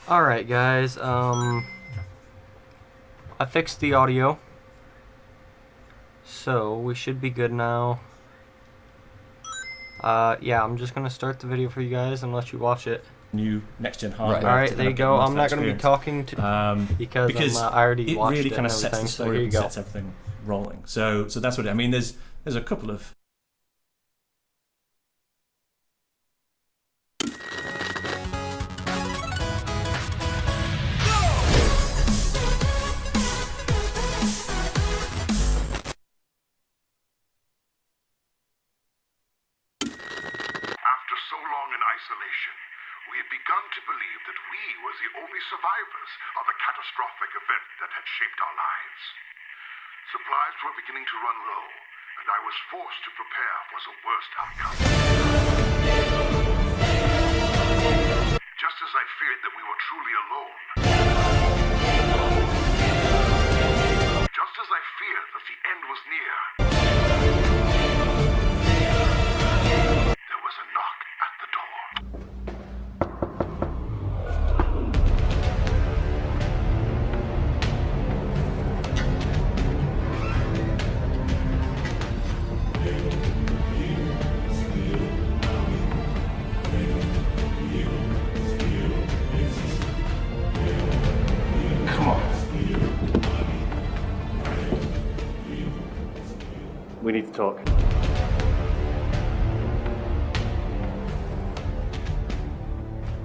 Alright guys, I fixed the audio, so we should be good now. Yeah, I'm just gonna start the video for you guys and let you watch it. New next-gen hardware. Right. Alright, there you go. I'm not gonna be talking to because I already watched it. It really kind of sets the story and sets everything rolling. So that's what I mean. There's a couple of isolation, we had begun to believe that we were the only survivors of the catastrophic event that had shaped our lives. Supplies were beginning to run low, and I was forced to prepare for the worst outcome. Just as I feared that we were truly alone, just as I feared that the end was near, there was a knock at the door. Come on. we need to talk.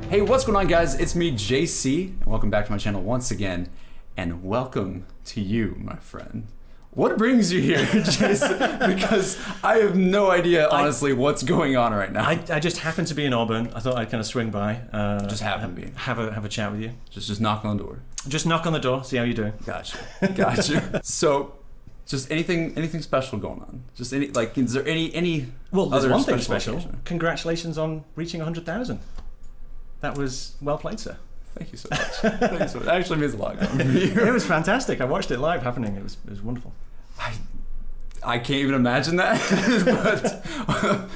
Hey, what's going on, guys? It's me, JC, and welcome back to my channel once again. And welcome to you, my friend. What brings you here, Jason? Because I have no idea, honestly, what's going on right now. I just happened to be in Auburn. I thought I'd kind of swing by. Just happened to be. Have a chat with you. Just knock on the door. Just knock on the door, see how you're doing. Gotcha. So, just anything special going on? Just any, like, is there any Well, there's other one thing special. occasion? Congratulations on reaching 100,000. That was well played, sir. Thank you so much. Thank you so much. That actually means a lot. It was fantastic. I watched it live happening. It was wonderful. I can't even imagine that, but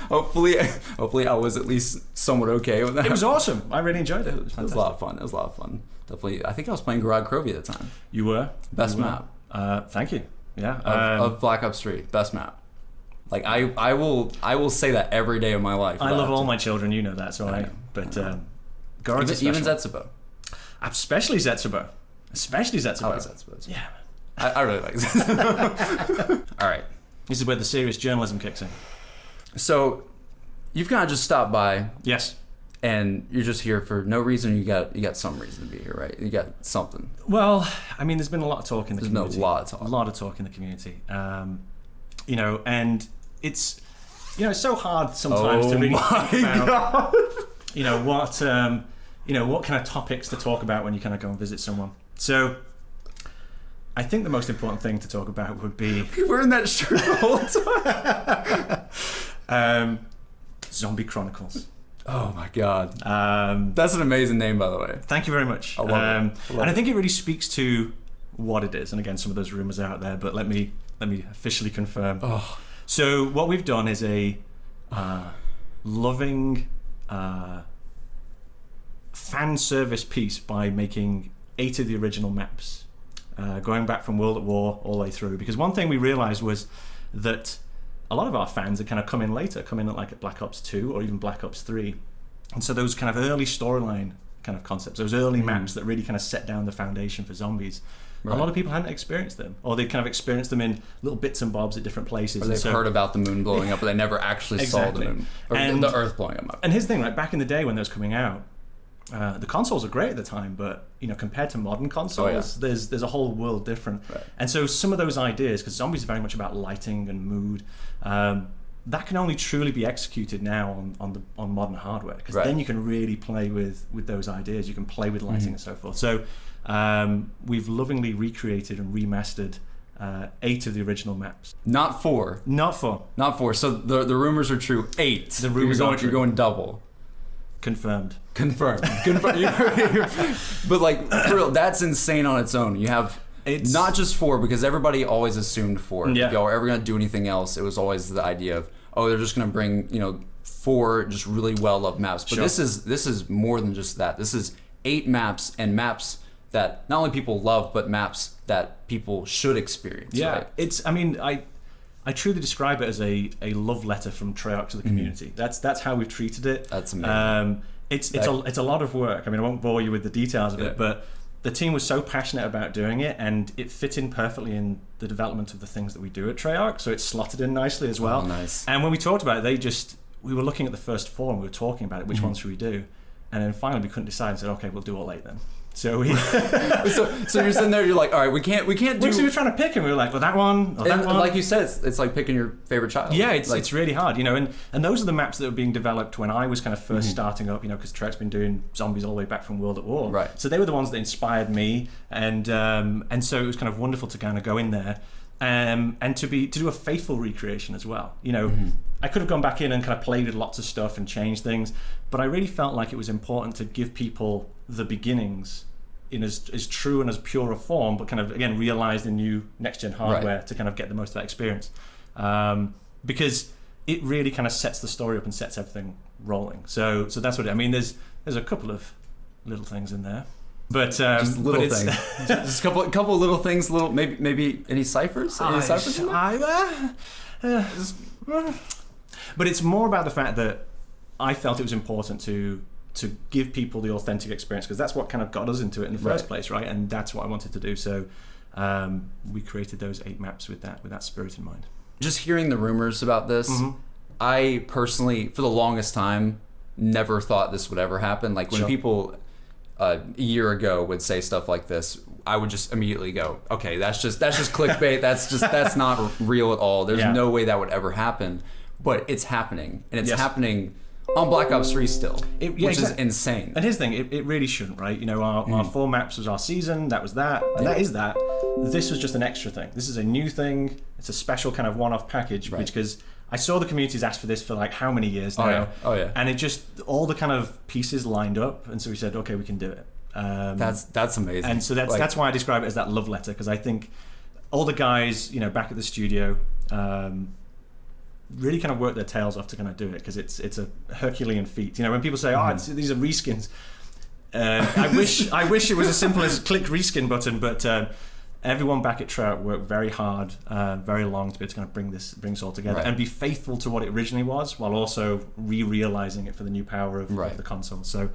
hopefully I was at least somewhat okay with that. It was awesome. I really enjoyed it. It was It was a lot of fun. It was a lot of fun. Definitely. I think I was playing Garage Crovy at the time. You were? Best map. Thank you. Yeah. Of Black Ops 3. Best map. Like I will say that every day of my life. I love all my children. You know that. So But Garage is even special. Zetsubo. Especially Zetsubo. Especially Zetsubo. I like Zetsubo. Yeah. I really like Zetsubo. All right. This is where the serious journalism kicks in. So you've kind of just stopped by. Yes. And you're just here for no reason. You got some reason to be here, right? You got something. Well, I mean, there's been a lot of talk in the community. There's been a lot of talk. A lot of talk in the community. You know, and it's so hard sometimes to really think about, what kind of topics to talk about when you kind of go and visit someone. So I think the most important thing to talk about would be You're wearing that shirt the whole time. Zombie Chronicles. Oh my god. That's an amazing name, by the way. Thank you very much. I love it. And I think it really speaks to what it is. And again, some of those rumors are out there, but let me officially confirm. Oh. So what we've done is a loving fan service piece by making 8 of the original maps, going back from World at War all the way through. Because one thing we realized was that a lot of our fans had kind of come in later, come in at Black Ops 2 or even Black Ops 3. And so those kind of early storyline kind of concepts, those early maps that really kind of set down the foundation for zombies, a lot of people hadn't experienced them, or they'd kind of experienced them in little bits and bobs at different places. Or they've heard about the moon blowing up, but they never actually saw the moon, or the Earth blowing up. And here's the thing, like back in the day when those coming out, the consoles were great at the time, but compared to modern consoles, there's a whole world different. Right. And so some of those ideas, because zombies are very much about lighting and mood, that can only truly be executed now on modern hardware, because then you can really play with those ideas. You can play with lighting and so forth. So we've lovingly recreated and remastered 8 of the original maps. Not 4. Not 4. Not 4. So the rumors are true. 8. The rumors are true. You're going double. Confirmed. Confirmed. But like, for real, that's insane on its own. You have not just 4, because everybody always assumed 4. Yeah. If y'all were ever gonna do anything else, it was always the idea of, oh, they're just gonna bring 4 just really well loved maps. But this is more than just that. This is 8 maps, and maps that not only people love, but maps that people should experience. Yeah, right? it's. I mean, I truly describe it as a love letter from Treyarch to the community. That's how we've treated it. That's amazing. It's a lot of work. I mean, I won't bore you with the details of it, but the team was so passionate about doing it, and it fit in perfectly in the development of the things that we do at Treyarch. So it slotted in nicely as well. Oh, nice. And when we talked about it, we were looking at the first 4 and we were talking about it. Which ones should we do? And then finally we couldn't decide and said, okay, we'll do all 8 then. So we so you're sitting there, you're like, all right, we can't do. So we were trying to pick, and we were like, well, that one or that one. Like you said, it's like picking your favorite child. Yeah, it's really hard, you know. And those are the maps that were being developed when I was kind of first starting up, you know, because Treyarch's been doing zombies all the way back from World at War. Right. So they were the ones that inspired me, and so it was kind of wonderful to kind of go in there, and to do a faithful recreation as well. You know, I could have gone back in and kind of played with lots of stuff and changed things, but I really felt like it was important to give people the beginnings in as true and as pure a form, but kind of, again, realized in new next-gen hardware to kind of get the most of that experience. Because it really kind of sets the story up and sets everything rolling. So that's what I mean. There's a couple of little things in there. But just little things. Just a couple of little things, maybe any ciphers? Any ciphers in there? But it's more about the fact that I felt it was important to give people the authentic experience, because that's what kind of got us into it in the first place, right? And that's what I wanted to do. So we created those 8 maps with that spirit in mind. Just hearing the rumors about this, I personally, for the longest time, never thought this would ever happen. Like when people a year ago would say stuff like this, I would just immediately go, okay, that's just clickbait. That's not real at all. There's no way that would ever happen. But it's happening, and it's happening on Black Ops 3 still, which is insane. And here's the thing, it really shouldn't, right? You know, our 4 maps was our season, that was that, and that is that. This was just an extra thing. This is a new thing. It's a special kind of one-off package, because I saw the community's asked for this for like how many years now? Oh yeah. And it just, all the kind of pieces lined up, and so we said, okay, we can do it. That's amazing. And so that's why I describe it as that love letter, because I think all the guys, you know, back at the studio, really kind of work their tails off to kind of do it, because it's a Herculean feat. You know, when people say, these are reskins, I wish it was as simple as click reskin button, but everyone back at Treyarch worked very hard, very long to be able to kind of bring this all together and be faithful to what it originally was, while also realizing it for the new power of the console. So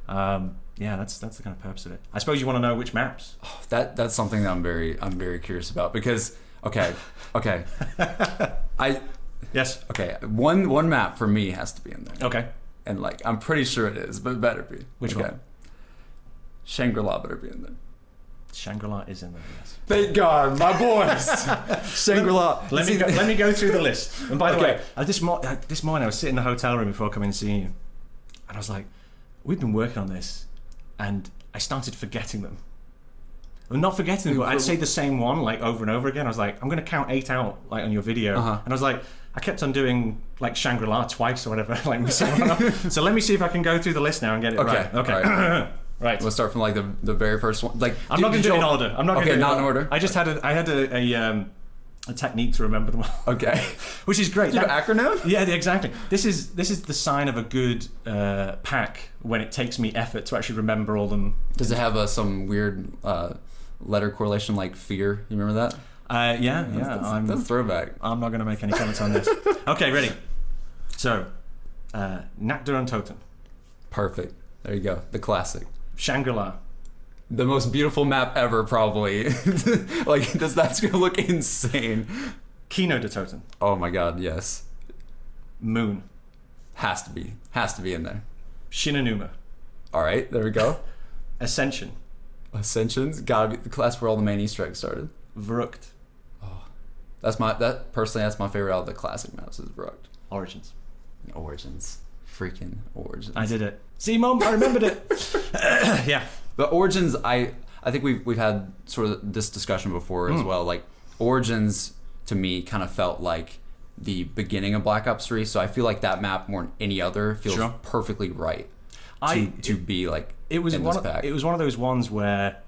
that's the kind of purpose of it. I suppose you want to know which maps. Oh, that's something that I'm very curious about, because okay. Yes. Okay. One map for me has to be in there. Okay. And like I'm pretty sure it is, but it better be. Which one? Shangri-La better be in there. Shangri-La is in there, yes. Thank God, my boys. Shangri-La. Let me go through the list. And by the way, this morning I was sitting in the hotel room before coming and seeing you, and I was like, we've been working on this, and I started forgetting them. I'm not forgetting them, but I'd say the same one like over and over again. I was like, I'm going to count 8 out like on your video, and I was like, I kept on doing like Shangri-La twice or whatever, like missing one up. So let me see if I can go through the list now and get it right. Okay. Right. Right. We'll start from like the very first one. Like I'm not going to do it in order. I'm not going to do it in order. I just had a technique to remember them all. Okay. Which is great. An acronym? Yeah, exactly. This is the sign of a good pack, when it takes me effort to actually remember all them. Does it have some weird letter correlation like fear? You remember that? Yeah. That's a throwback. I'm not going to make any comments on this. Okay, ready. So, Nakdur and Toten. Perfect. There you go. The classic. Shangri-La. The most beautiful map ever, probably. Like, that's going to look insane. Kino de Toten. Oh my God, yes. Moon. Has to be in there. Shinonuma. All right, there we go. Ascension. Ascension's gotta be the class where all the main Easter eggs started. Vrucht. Oh, that's my favorite out of the classic maps is Vrucht. Origins. Freaking Origins. I did it. See, Mom, I remembered it. Yeah. But Origins, I think we've had sort of this discussion before as well. Like Origins to me kind of felt like the beginning of Black Ops 3, so I feel like that map more than any other feels perfectly right to be like it was in this pack. It was one of those ones where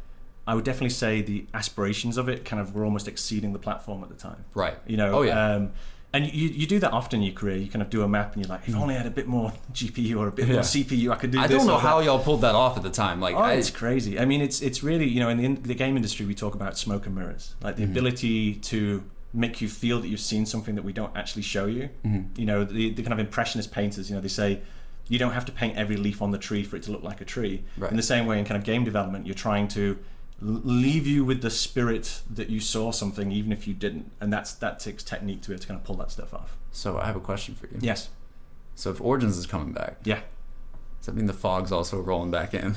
I would definitely say the aspirations of it kind of were almost exceeding the platform at the time. Right. You know, oh, yeah. And you do that often in your career. You kind of do a map and you're like, if I only had a bit more GPU or a bit more CPU, I could do this. I don't know how y'all pulled that off at the time. Like, it's crazy. I mean, it's really, you know, in the game industry, we talk about smoke and mirrors, like the ability to make you feel that you've seen something that we don't actually show you. You know, the kind of impressionist painters, you know, they say you don't have to paint every leaf on the tree for it to look like a tree. Right. In the same way, in kind of game development, you're trying to leave you with the spirit that you saw something even if you didn't, and that takes technique to be able to kind of pull that stuff off. So I have a question for you. Yes. So if Origins is coming back, does that mean the fog's also rolling back in?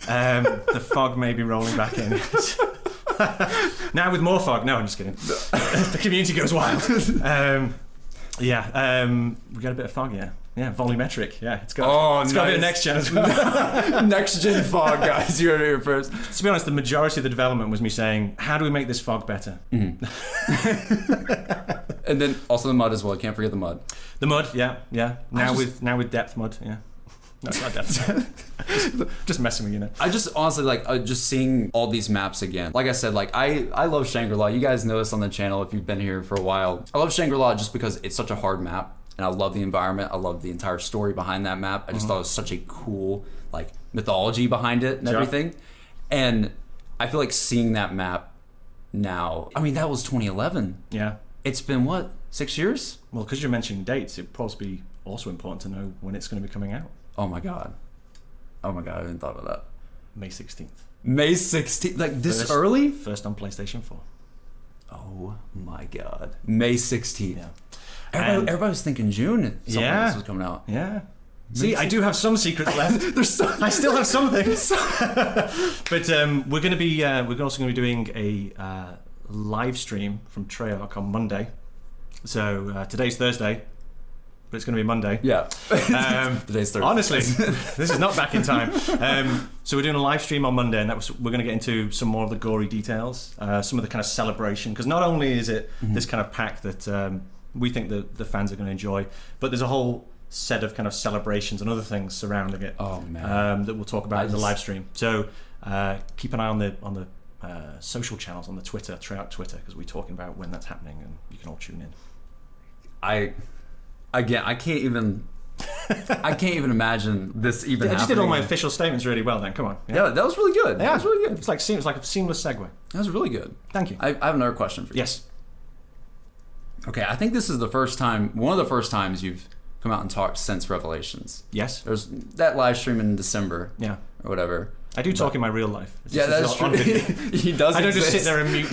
The fog may be rolling back in. Now with more fog. No, I'm just kidding. The community goes wild. We got a bit of fog. Yeah, volumetric. Yeah, it's got a bit of next gen as well. Next gen fog, guys. You heard it here first. To be honest, the majority of the development was me saying, how do we make this fog better? And then also the mud as well. You can't forget the mud. The mud, yeah. Now with depth mud, yeah. No, it's not depth. Just messing with you now. I just honestly like just seeing all these maps again. Like I said, like I love Shangri-La. You guys know this on the channel if you've been here for a while. I love Shangri-La just because it's such a hard map. And I love the environment. I love the entire story behind that map. I just thought it was such a cool like mythology behind it and everything. And I feel like seeing that map now, I mean, that was 2011. Yeah. It's been what, 6 years? Well, because you're mentioning dates, it'd probably be also important to know when it's going to be coming out. Oh my God, I hadn't thought of that. May 16th. May 16th, like this early? First on PlayStation 4. Oh my God. May 16th. Yeah. Everybody was thinking June if something like this was coming out. Yeah. See, I do have some secrets left. I still have some things. But we're going to be. We're also going to be doing a live stream from Treyarch on Monday. So today's Thursday, but it's going to be Monday. Yeah. Today's Thursday. Honestly, this is not back in time. So we're doing a live stream on Monday, and we're going to get into some more of the gory details, some of the kind of celebration, because not only is it this kind of pack that. We think that the fans are going to enjoy, but there's a whole set of kind of celebrations and other things surrounding it. Oh man! That we'll talk about in the live stream. So keep an eye on the social channels, on the Treyarch Twitter, because we're talking about when that's happening, and you can all tune in. I can't even imagine this even. I just did all my official statements really well. Then come on. Yeah, that was really good. Yeah, that was really good. It's like a seamless segue. That was really good. Thank you. I have another question for you. Yes. Okay, I think this is one of the first times you've come out and talked since Revelations. Yes. There's that live stream in December. Yeah. Or whatever. I do talk in my real life. That's true. He does. I don't just sit there and mute.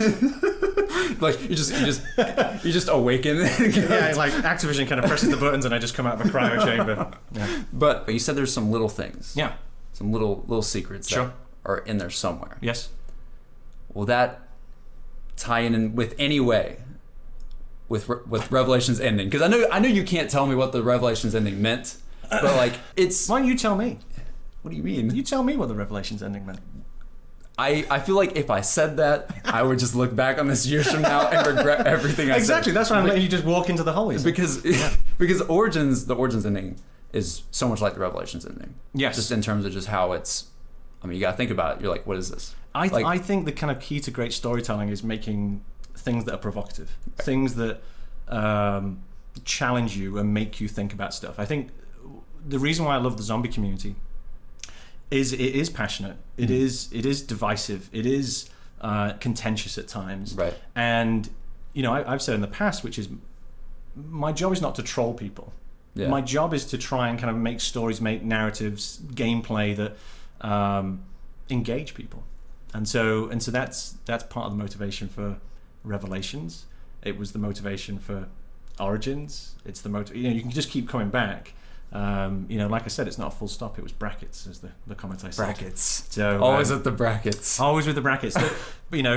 Like you just awaken. Yeah, like Activision kind of presses the buttons and I just come out of a cryo chamber. Yeah. But you said there's some little things. Yeah. Some little secrets that are in there somewhere. Yes. Will that tie in with any way with Revelations ending? Because I know you can't tell me what the Revelations ending meant, but like it's. Why don't you tell me? What do you mean? You tell me what the Revelations ending meant. I feel like if I said that, I would just look back on this years from now and regret everything I said. Exactly. That's why I'm letting you just walk into the hole. Because the Origins ending is so much like the Revelations ending. Yes. Just in terms of just how it's. I mean, you gotta think about it. You're like, what is this? I think the kind of key to great storytelling is making things that are provocative, things that challenge you and make you think about stuff. I think the reason why I love the zombie community is it is passionate, it is divisive, it is contentious at times, right? And I've said in the past, which is my job is not to troll people. Yeah. My job is to try and kind of make stories, make narratives, gameplay that engage people, and so that's part of the motivation for Revelations. It was the motivation for Origins. It's the you can just keep coming back. Like I said, it's not a full stop. It was brackets, as the comment I said. Brackets. So always with the brackets. Always with the brackets. But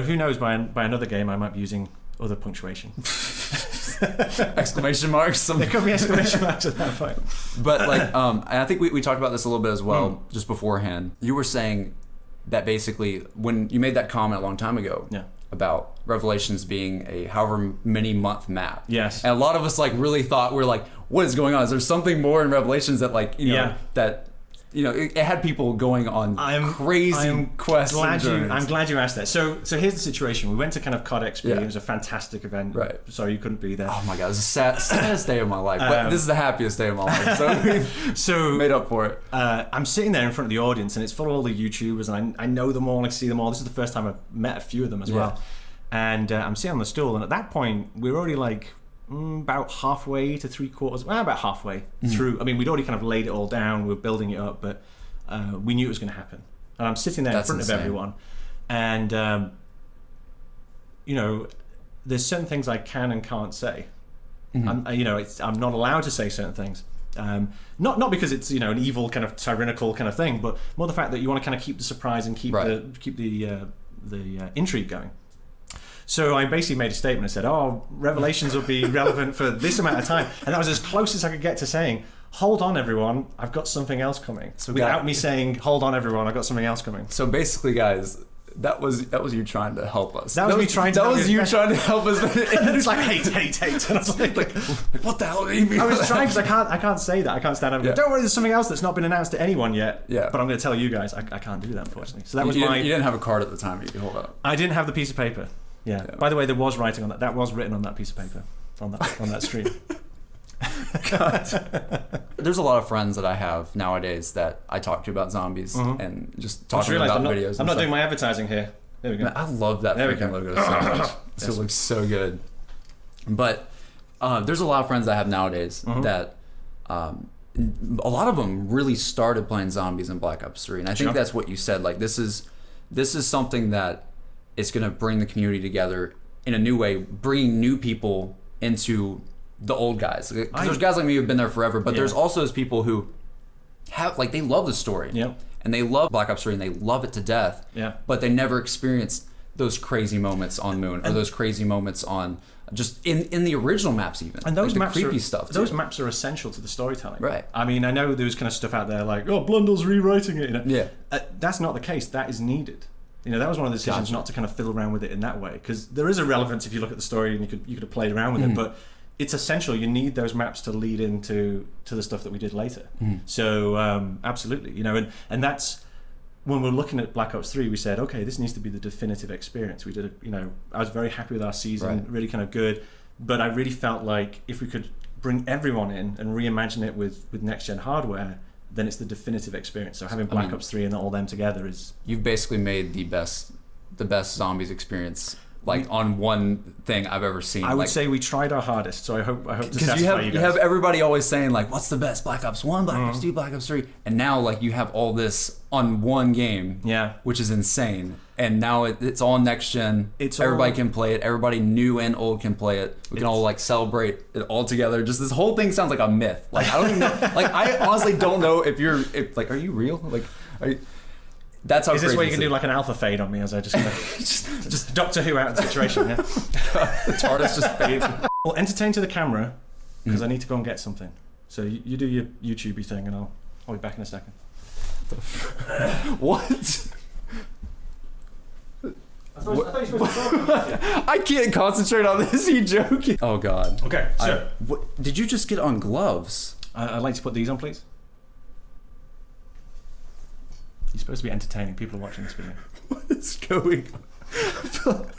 who knows? By another game, I might be using other punctuation. Exclamation marks. There could be exclamation marks at that point. But and I think we talked about this a little bit as well, just beforehand. You were saying that basically when you made that comment a long time ago. Yeah. About Revelations being a however many month map. Yes. And a lot of us really thought, we're like, what is going on? Is there something more in Revelations that that it had people going on crazy quests. I'm glad you asked that. So here's the situation. We went to kind of COD XP. Yeah. It was a fantastic event. Right. Sorry you couldn't be there. Oh my God, it was the saddest day of my life. But this is the happiest day of my life. So we've made up for it. I'm sitting there in front of the audience, and it's full of all the YouTubers, and I know them all, I see them all. This is the first time I've met a few of them as well. And I'm sitting on the stool, and at that point, we were already like about halfway to about halfway through. I mean, we'd already kind of laid it all down, we were building it up, but we knew it was going to happen. And I'm sitting there in front of everyone, and there's certain things I can and can't say. I'm not allowed to say certain things. Not because it's an evil kind of tyrannical kind of thing, but more the fact that you want to kind of keep the surprise and keep the intrigue going. So I basically made a statement. I said, Revelations will be relevant for this amount of time. And that was as close as I could get to saying, hold on, everyone, I've got something else coming. So without me saying, hold on, everyone, I've got something else coming. So basically, guys, that was you trying to help us. That was me trying to help us. And it's like, hate. And I was like, what the hell do you mean? I was trying because I can't say that. I can't stand up and go, don't worry, there's something else that's not been announced to anyone yet. Yeah. But I'm going to tell you guys, I can't do that, unfortunately. So that was You didn't have a card at the time you could hold up. I didn't have the piece of paper. Yeah. By the way, there was writing on that. That was written on that piece of paper, on that stream. God. There's a lot of friends that I have nowadays that I talk to about zombies and just talking about videos. I'm not doing my advertising here. There we go. Man, I love that freaking logo so much. It looks so good. But there's a lot of friends I have nowadays that a lot of them really started playing zombies in Black Ops 3, and I think that's what you said. Like this is something that is going to bring the community together in a new way, bringing new people into the old guys. Because there's guys like me who've been there forever, but there's also those people who have they love the story. Yeah. And they love Black Ops 3 and they love it to death. Yeah. But they never experienced those crazy moments on Moon or those crazy moments on just in the original maps even. And those maps creepy are, stuff. Those maps are essential to the storytelling. Right. I mean, I know there's kind of stuff out there like, Blundell's rewriting it. Yeah. That's not the case. That is needed. That was one of the decisions not to kind of fiddle around with it in that way, because there is a relevance if you look at the story, and you could have played around with it, but it's essential. You need those maps to lead into the stuff that we did later. So absolutely, and that's when we're looking at Black Ops 3. We said, okay, this needs to be the definitive experience. We did I was very happy with our season, really kind of good, but I really felt like if we could bring everyone in and reimagine it with next gen hardware, then it's the definitive experience. So having Black Ops 3 and all them together is... You've basically made the best zombies experience on one thing I've ever seen. I would say we tried our hardest, so I hope to satisfy you guys. You have everybody always saying what's the best? Black Ops 1, Black Ops 2, Black Ops 3. And now you have all this on one game, which is insane. And now it's all next gen. Everybody can play it. Everybody new and old can play it. We can all celebrate it all together. Just this whole thing sounds like a myth. I don't even know. I honestly don't know if are you real? That's how. Is this where you can do an alpha fade on me as I just just Doctor Who out of the situation? Yeah. The TARDIS just fades. Well, entertain to the camera because I need to go and get something. So you do your YouTubey thing, and I'll be back in a second. What? I thought you were supposed to talk about it. I can't concentrate on this. Are you joking? Oh God. Okay. So did you just get on gloves? I'd like to put these on, please. You're supposed to be entertaining. People are watching this video. What is going on?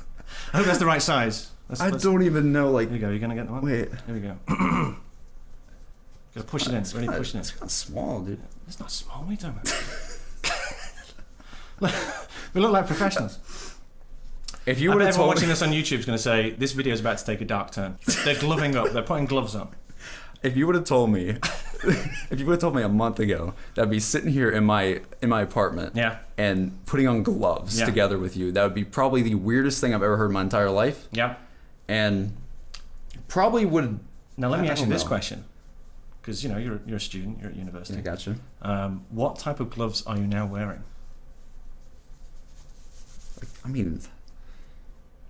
I hope that's the right size. I don't even know. Here we go. You're gonna get the one. Wait. Here we go. Gotta push it in. Ready? Push it in. It's kind of small, dude. It's not small. What are you talking about? We look like professionals. If you would have everyone watching this on YouTube is going to say this video is about to take a dark turn. They're gloving up. They're putting gloves on. If you would have told me, a month ago that I'd be sitting here in my apartment, and putting on gloves together with you, that would be probably the weirdest thing I've ever heard in my entire life. Yeah. And probably would. Now let me ask you this question, because you're a student, you're at university. I gotcha. What type of gloves are you now wearing?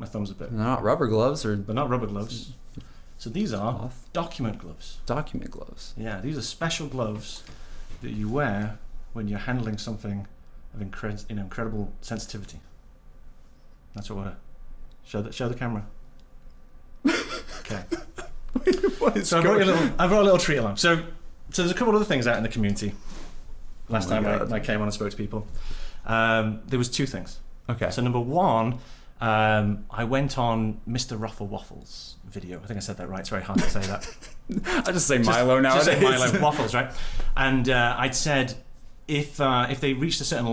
My thumb's a bit. They're not rubber gloves, or they're not rubber gloves. So these are document gloves. Document gloves. Yeah, these are special gloves that you wear when you're handling something of incredible sensitivity. That's what we're. Show the camera. Okay. What is so I brought a little treat along. So there's a couple other things out in the community. last time I came on and spoke to people. There was two things. Okay. So number one, I went on Mr. Ruffle Waffles video. I think I said that right. It's very hard to say that. I just say Milo nowadays. Just say Milo Waffles, right? And I'd said if they reached a certain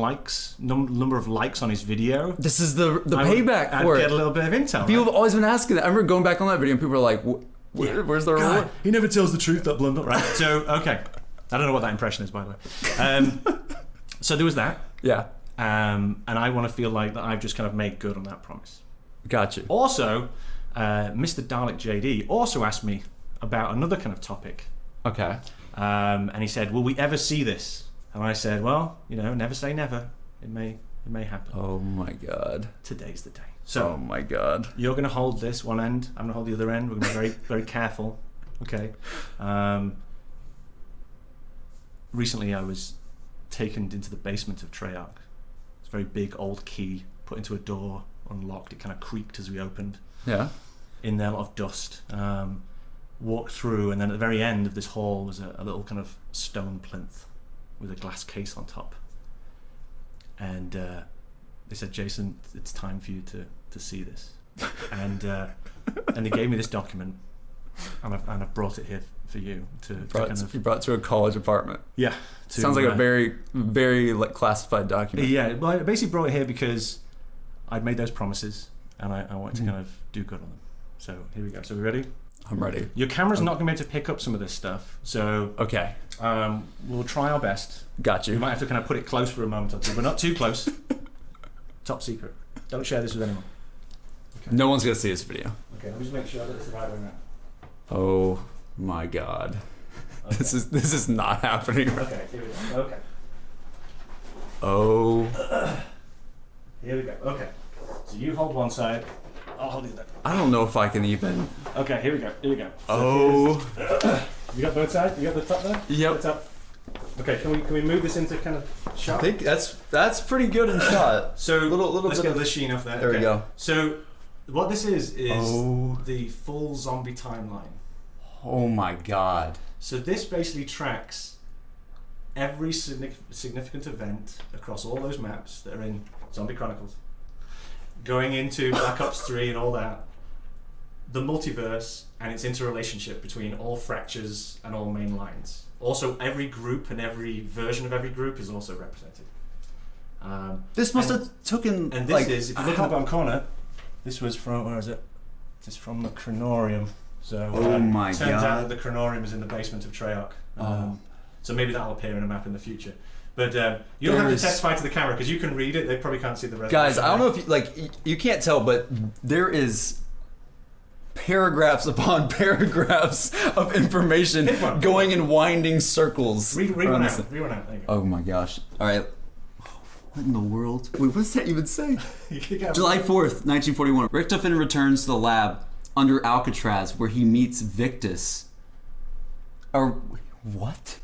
number of likes on his video, this is the payback for I'd it. get a little bit of intel. People right? have always been asking that. I remember going back on that video and people were like, where's the reward? He never tells the truth, that blunder. Right. So, okay. I don't know what that impression is, by the way. So there was that. Yeah. And I want to feel like that I've just kind of made good on that promise. Gotcha. Also, Mr. Dalek JD also asked me about another kind of topic. Okay. And he said, will we ever see this? And I said, well, never say never. It may happen. Oh my God. Today's the day. So, oh my God. You're going to hold this one end. I'm going to hold the other end. We're going to be very, very careful. Okay. Recently, I was taken into the basement of Treyarch. It's a very big old key put into a door, unlocked. It kind of creaked as we opened. Yeah. In there, a lot of dust. Walked through, and then at the very end of this hall was a little kind of stone plinth with a glass case on top. And they said, Jason, it's time for you to see this. And they gave me this document, and I brought it here for you you brought it to a college apartment. Yeah. Sounds like a very, very classified document. Yeah, well, I basically brought it here because I'd made those promises, and I wanted to kind of do good on them. So here we go. So we ready? I'm ready. Your camera's not going to be able to pick up some of this stuff, so okay. We'll try our best. Got you. We might have to kind of put it close for a moment or two, but not too close. Top secret. Don't share this with anyone. Okay. No one's going to see this video. Okay, let me just make sure that it's the right way around. Oh my God. Okay. This is not happening. Okay, here we go. Okay. Oh. Here we go. Okay. So you hold one side. I'll hold the other. I don't know if I can even. Okay, here we go. Here we go. So you got both sides? You got the top there? Yep. The top. Okay, can we move this into kind of shot? I think that's pretty good in shot. So little let's bit get of the sheen off there. There we go. So what this is the full zombie timeline. Oh my God. So this basically tracks every significant event across all those maps that are in Zombie Chronicles, going into Black Ops 3 and all that, the multiverse and its interrelationship between all fractures and all main lines. Also, every group and every version of every group is also represented. This must have taken. And this is, if you look in the bottom corner, this was from, where is it? This is from the Chronorium. So oh my turns out that the Chronorium is in the basement of Treyarch. So maybe that'll appear in a map in the future. But you don't have to testify to the camera because you can read it. They probably can't see the resolution. Guys, I don't know if you can't tell, but there is paragraphs upon paragraphs of information going in winding circles. Read one out. Read one out. There you go. Oh my gosh. All right. What in the world? Wait, what does that even say? July 4th, 1941. Richtofen returns to the lab under Alcatraz where he meets Victus. What?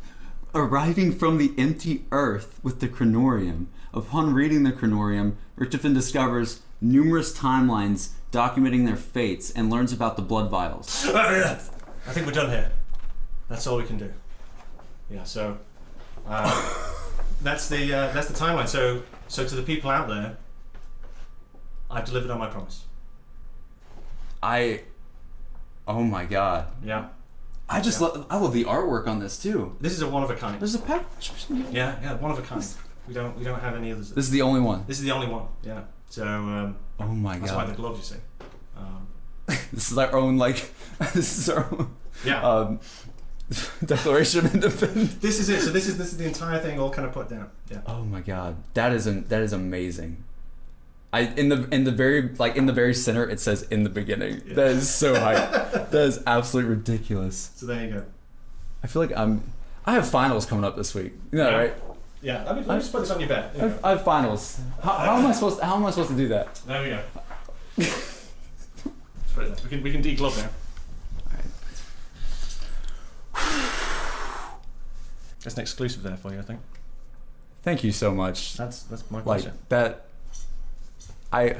Arriving from the empty Earth with the Chronorium. Upon reading the Chronorium, Richtofen discovers numerous timelines documenting their fates and learns about the blood vials. I think we're done here. That's all we can do. Yeah. So that's the timeline. So to the people out there, I've delivered on my promise. Oh my God. Yeah. I love the artwork on this too. This is a one of a kind. There's a pack. Yeah, one of a kind. We don't have any others. This is the only one. This is the only one. Yeah. So. Oh my God. That's why the gloves, you see. This is our own This is our own. Yeah. Declaration of Independence. This is it. So this is the entire thing all kind of put down. Yeah. Oh my God, that is amazing. In the very center it says in the beginning. Yeah. That is so hype. That is absolutely ridiculous. So there you go. I feel like I have finals coming up this week. You know, right? Yeah. Let me just put this on your bed. I have finals. How am I supposed to do that? There we go. Let's put it there. We can deglove now. That's an exclusive there for you, I think. Thank you so much. That's my pleasure. I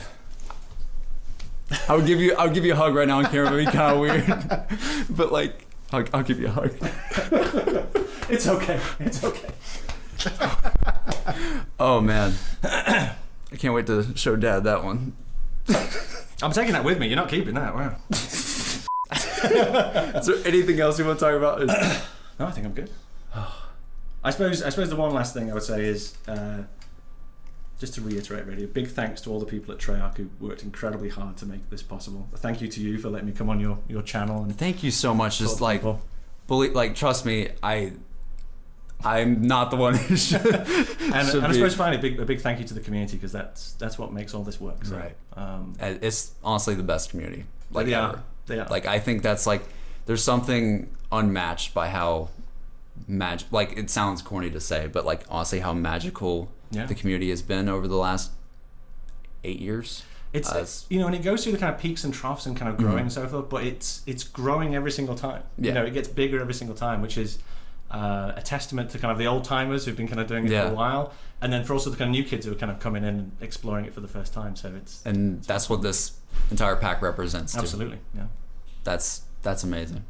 would give you a hug right now on camera. It'd be kind of weird, but I'll give you a hug. It's okay. Oh man, I can't wait to show Dad that one. I'm taking that with me. You're not keeping that. Wow. Is there anything else you want to talk about? No, I think I'm good. I suppose the one last thing I would say is just to reiterate, really, a big thanks to all the people at Treyarch who worked incredibly hard to make this possible. A thank you to you for letting me come on your channel. And thank you so much. Just like, trust me, I'm not the one who should. and I suppose finally a big thank you to the community, because that's what makes all this work. So, right. It's honestly the best community. Like they ever. are. They are. Like I think that's like there's something unmatched by how like it sounds corny to say, but like honestly how magical the community has been over the last 8 years. It's and it goes through the kind of peaks and troughs and kind of growing and so forth, but it's growing every single time. Yeah. It gets bigger every single time, which is a testament to kind of the old timers who've been kind of doing it for a while, and then for also the kind of new kids who are kind of coming in and exploring it for the first time. So that's what this entire pack represents. Absolutely, yeah. That's amazing.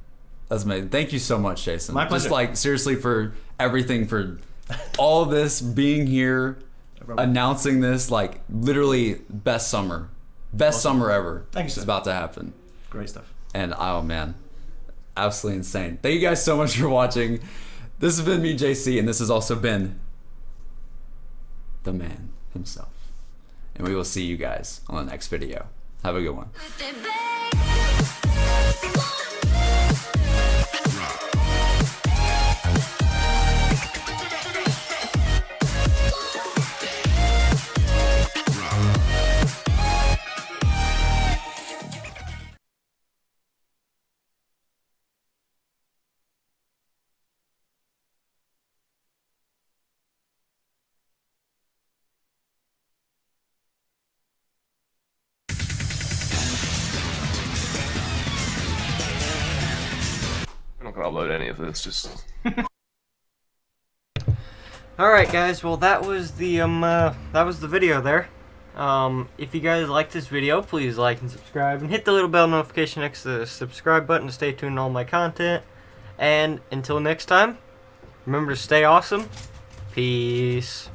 That's amazing. Thank you so much, Jason. My pleasure. Just like seriously for everything, for all this, being here, announcing this, like literally best summer ever. Thank you, sir. It's about to happen. Great stuff. And oh man, absolutely insane. Thank you guys so much for watching. This has been me, JC, and this has also been the man himself. And we will see you guys on the next video. Have a good one. I'm not gonna upload any of this, just... Alright guys, well that was the video there. If you guys liked this video, please like and subscribe and hit the little bell notification next to the subscribe button to stay tuned to all my content. And until next time, remember to stay awesome. Peace.